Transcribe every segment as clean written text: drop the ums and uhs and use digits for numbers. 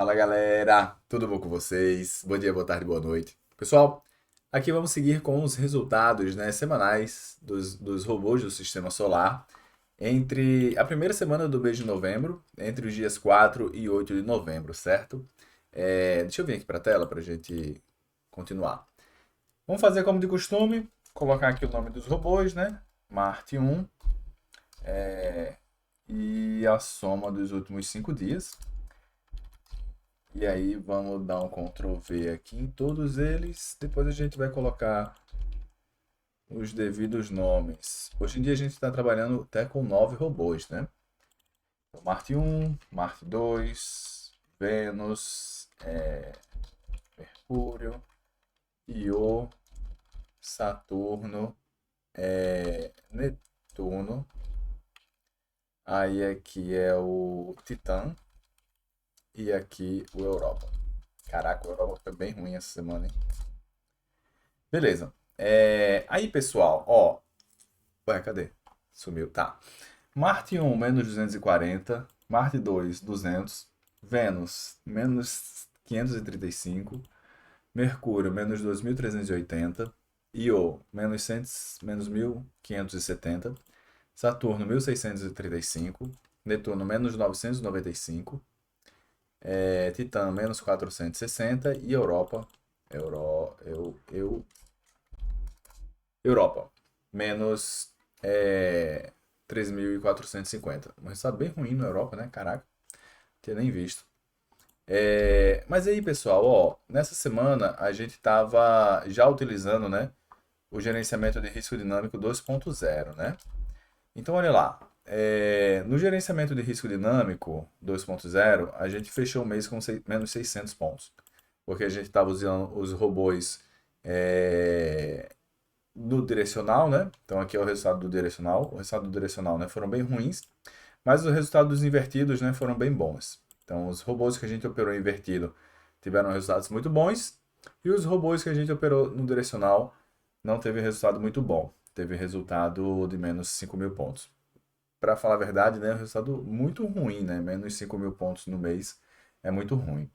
Fala galera, tudo bom com vocês? Bom dia, boa tarde, boa noite. Pessoal, aqui vamos seguir com os resultados, né, semanais dos robôs do Sistema Solar entre a primeira semana do mês de novembro, entre os dias 4 e 8 de novembro, certo? Deixa eu vir aqui para a tela para a gente continuar. Vamos fazer como de costume, colocar aqui o nome dos robôs, né? Marte 1 e a soma dos últimos 5 dias. E aí vamos dar um Ctrl V aqui em todos eles. Depois a gente vai colocar os devidos nomes. Hoje em dia a gente está trabalhando até com 9 robôs, né? Então, Marte 1, Marte 2, Vênus, Mercúrio, Io, Saturno, Netuno. Aí aqui é o Titã e aqui o Europa. Caraca, o Europa foi bem ruim essa semana, hein? Beleza. Aí, pessoal, ó. Ué, cadê? Sumiu. Tá. Marte 1, menos 240. Marte 2, 200. Vênus, menos 535. Mercúrio, menos 2.380. Io, menos 100, menos 1.570. Saturno, 1.635. Netuno, menos 995. Titã, menos 460. E Europa, Europa, menos 3.450. Um resultado bem ruim na Europa, né? Caraca, tinha nem visto. Mas aí, pessoal, ó, nessa semana a gente estava já utilizando, né, o gerenciamento de risco dinâmico 2.0, né? Então, olha lá. No gerenciamento de risco dinâmico 2.0, a gente fechou o mês com menos 600 pontos. Porque a gente estava usando os robôs do direcional, né? Então aqui é o resultado do direcional. O resultado do direcional, né, foram bem ruins, mas os resultados dos invertidos, né, foram bem bons. Então os robôs que a gente operou invertido tiveram resultados muito bons e os robôs que a gente operou no direcional não teve resultado muito bom. Teve resultado de menos 5.000 pontos. Para falar a verdade, né, é um resultado muito ruim, né? Menos 5.000 pontos no mês é muito ruim.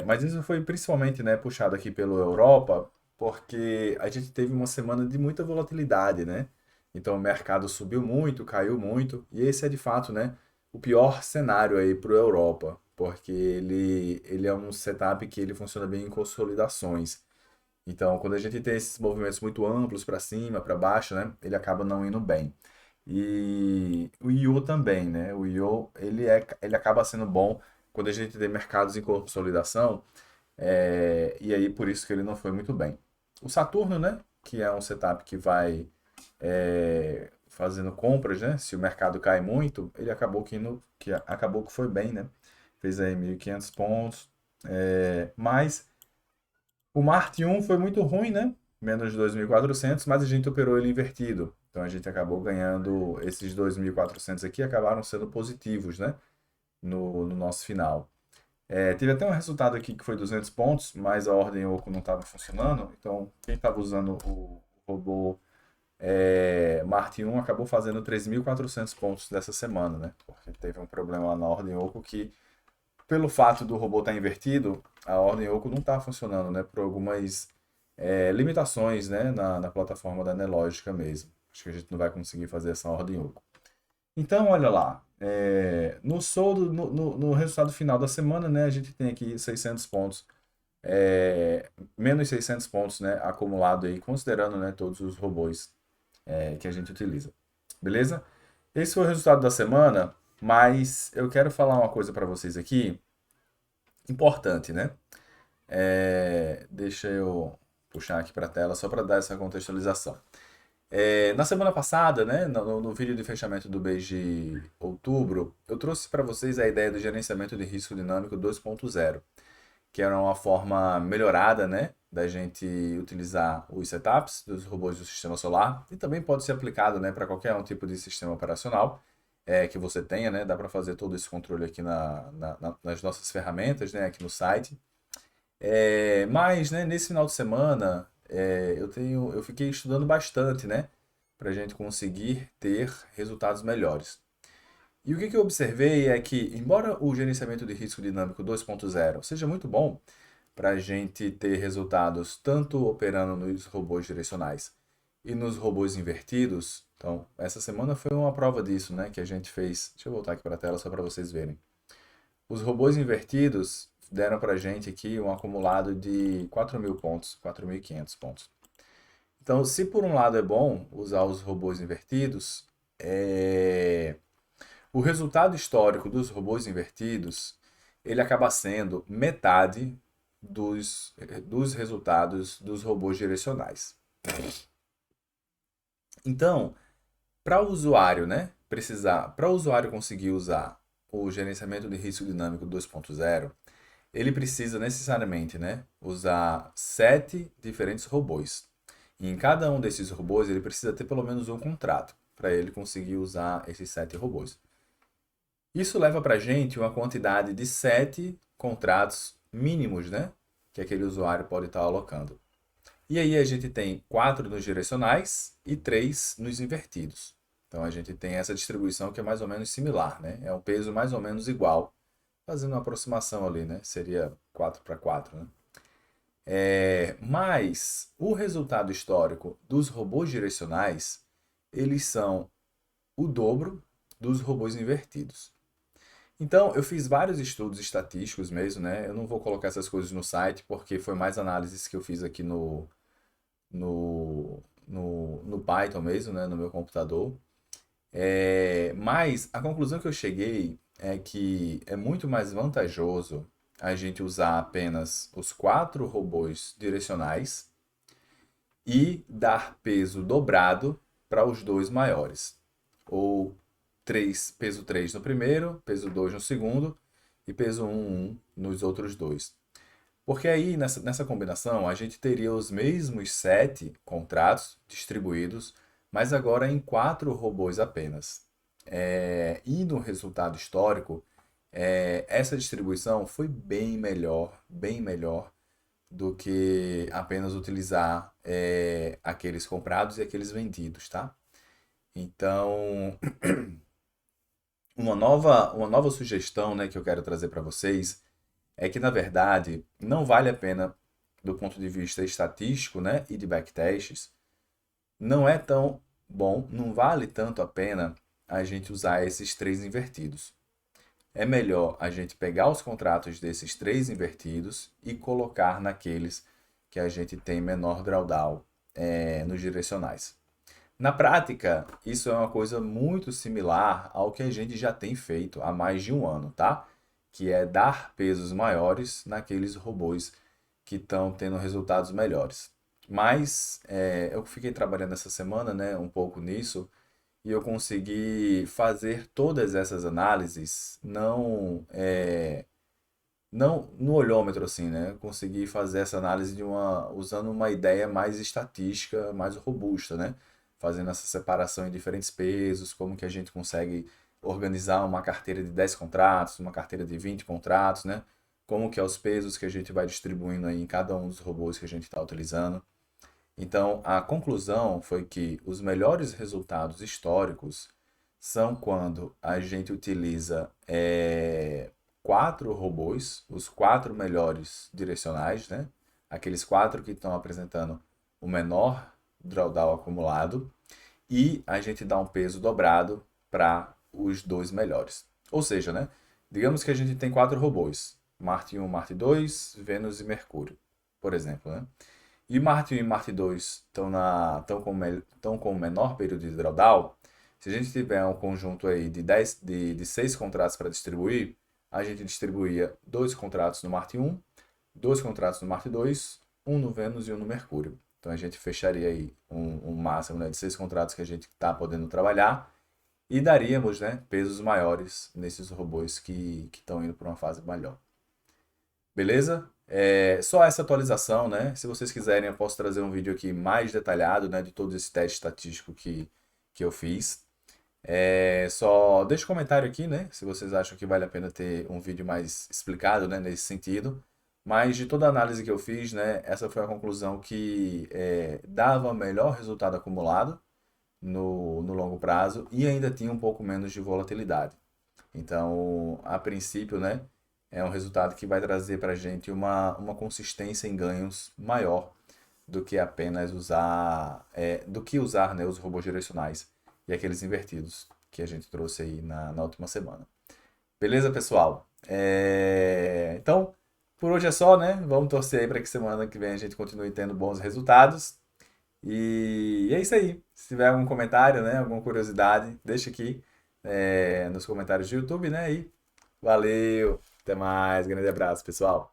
Mas isso foi principalmente, né, puxado aqui pela Europa, porque a gente teve uma semana de muita volatilidade, né? Então o mercado subiu muito, caiu muito, e esse é de fato, né, o pior cenário aí para a Europa, porque ele é um setup que ele funciona bem em consolidações. Então, quando a gente tem esses movimentos muito amplos para cima, para baixo, né, ele acaba não indo bem. E o IO também, né? O IO ele acaba sendo bom quando a gente tem mercados em consolidação, e aí por isso que ele não foi muito bem. O Saturno, né? Que é um setup que vai fazendo compras, né? Se o mercado cai muito, ele acabou acabou que foi bem, né? Fez aí 1.500 pontos, mas o Marte 1 foi muito ruim, né? Menos 2.400, mas a gente operou ele invertido. Então a gente acabou ganhando esses 2.400 aqui, acabaram sendo positivos, né? No nosso final. Teve até um resultado aqui que foi 200 pontos, mas a ordem Oco não estava funcionando. Então quem estava usando o robô Marte 1 acabou fazendo 3.400 pontos dessa semana, né? Porque teve um problema lá na ordem Oco que pelo fato do robô estar invertido, a ordem Oco não está funcionando, né? Por algumas limitações, né? Na plataforma da Nelogica mesmo. Acho que a gente não vai conseguir fazer essa ordem Oco. Então, olha lá. No soldo, no resultado final da semana, né? A gente tem aqui 600 pontos. Menos 600 pontos, né? Acumulado aí, considerando, né, todos os robôs que a gente utiliza. Beleza? Esse foi o resultado da semana, mas eu quero falar uma coisa para vocês aqui importante, né? Deixa eu puxar aqui para a tela só para dar essa contextualização. Na semana passada, né, no vídeo de fechamento do mês de outubro, eu trouxe para vocês a ideia do gerenciamento de risco dinâmico 2.0, que era uma forma melhorada, né, da gente utilizar os setups dos robôs do sistema solar e também pode ser aplicado, né, para qualquer um tipo de sistema operacional que você tenha, né, dá para fazer todo esse controle aqui nas nossas ferramentas, né, aqui no site. Mas, né, nesse final de semana, eu fiquei estudando bastante, né, para a gente conseguir ter resultados melhores. E o que eu observei é que, embora o gerenciamento de risco dinâmico 2.0 seja muito bom para a gente ter resultados tanto operando nos robôs direcionais e nos robôs invertidos, então essa semana foi uma prova disso, né, que a gente fez. Deixa eu voltar aqui para a tela só para vocês verem. Os robôs invertidos deram para a gente aqui um acumulado de 4.000 pontos, 4.500 pontos. Então, se por um lado é bom usar os robôs invertidos, o resultado histórico dos robôs invertidos, ele acaba sendo metade dos resultados dos robôs direcionais. Então, para o usuário, né, para o usuário conseguir usar o gerenciamento de risco dinâmico 2.0, ele precisa necessariamente, né, usar 7 diferentes robôs. E em cada um desses robôs, ele precisa ter pelo menos um contrato para ele conseguir usar esses 7 robôs. Isso leva para a gente uma quantidade de 7 contratos mínimos, né, que aquele usuário pode estar alocando. E aí a gente tem 4 nos direcionais e 3 nos invertidos. Então a gente tem essa distribuição que é mais ou menos similar, né? É um peso mais ou menos igual, fazendo uma aproximação ali, né? Seria 4 para 4, né? Mas o resultado histórico dos robôs direcionais, eles são o dobro dos robôs invertidos. Então, eu fiz vários estudos estatísticos mesmo, né? Eu não vou colocar essas coisas no site, porque foi mais análises que eu fiz aqui no Python mesmo, né? No meu computador. Mas a conclusão que eu cheguei é que é muito mais vantajoso a gente usar apenas os 4 robôs direcionais e dar peso dobrado para os 2 maiores. Ou peso 3 no primeiro, peso 2 no segundo e peso 1 nos outros dois. Porque aí, nessa combinação, a gente teria os mesmos 7 contratos distribuídos, mas agora em 4 robôs apenas. E no resultado histórico, essa distribuição foi bem melhor do que apenas utilizar aqueles comprados e aqueles vendidos, tá? Então, uma nova sugestão, né, que eu quero trazer para vocês é que, na verdade, não vale a pena, do ponto de vista estatístico, né, e de backtests, não é tão bom, não vale tanto a pena a gente usar esses 3 invertidos. É melhor a gente pegar os contratos desses 3 invertidos e colocar naqueles que a gente tem menor drawdown nos direcionais. Na prática, isso é uma coisa muito similar ao que a gente já tem feito há mais de um ano, tá? Que é dar pesos maiores naqueles robôs que estão tendo resultados melhores. Mas eu fiquei trabalhando essa semana, né, um pouco nisso, e eu consegui fazer todas essas análises não no olhômetro assim, né? Eu consegui fazer essa análise usando uma ideia mais estatística, mais robusta, né? Fazendo essa separação em diferentes pesos, como que a gente consegue organizar uma carteira de 10 contratos, uma carteira de 20 contratos, né? Como que é os pesos que a gente vai distribuindo aí em cada um dos robôs que a gente está utilizando. Então, a conclusão foi que os melhores resultados históricos são quando a gente utiliza 4 robôs, os 4 melhores direcionais, né? Aqueles 4 que estão apresentando o menor drawdown acumulado, e a gente dá um peso dobrado para os 2 melhores. Ou seja, né? Digamos que a gente tem 4 robôs: Marte 1, Marte 2, Vênus e Mercúrio, por exemplo, né? E Marte 1 e Marte 2 estão com o menor período de drawdown. Se a gente tiver um conjunto aí de 6 contratos para distribuir, a gente distribuía 2 contratos no Marte 1, 2 contratos no Marte 2, um no Vênus e um no Mercúrio. Então a gente fecharia aí um máximo, né, de 6 contratos que a gente está podendo trabalhar e daríamos, né, pesos maiores nesses robôs que estão indo para uma fase melhor. Beleza? Só essa atualização, né? Se vocês quiserem, eu posso trazer um vídeo aqui mais detalhado, né, de todo esse teste estatístico que eu fiz. Só deixa um comentário aqui, né? Se vocês acham que vale a pena ter um vídeo mais explicado, né, nesse sentido. Mas de toda a análise que eu fiz, né, essa foi a conclusão que dava melhor resultado acumulado no longo prazo e ainda tinha um pouco menos de volatilidade. Então, a princípio, né, é um resultado que vai trazer para a gente uma consistência em ganhos maior do que apenas usar, do que usar, né, os robôs direcionais e aqueles invertidos que a gente trouxe aí na última semana. Beleza, pessoal? Então, por hoje é só, né? Vamos torcer aí para que semana que vem a gente continue tendo bons resultados. E é isso aí. Se tiver algum comentário, né, alguma curiosidade, deixa aqui nos comentários do YouTube, né? E valeu, até mais, grande abraço, pessoal.